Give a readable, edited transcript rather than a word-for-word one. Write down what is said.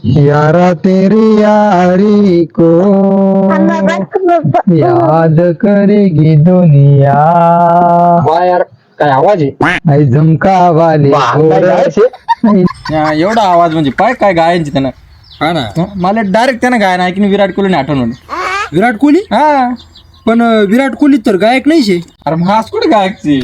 यारा तेरी यारी को याद करेगी दुनिया. वा यार काय आवाज आहे. आई झुमका वाले एवढा आवाज म्हणजे पाय काय गायनची त्यानं. हा ना. मला डायरेक्ट त्यानं गायन ऐकून विराट कोहलीने आठवण. विराट कोहली. हा पण विराट कोहली तर गायक नाही शे. अरे मग हाच कुठे गायकची.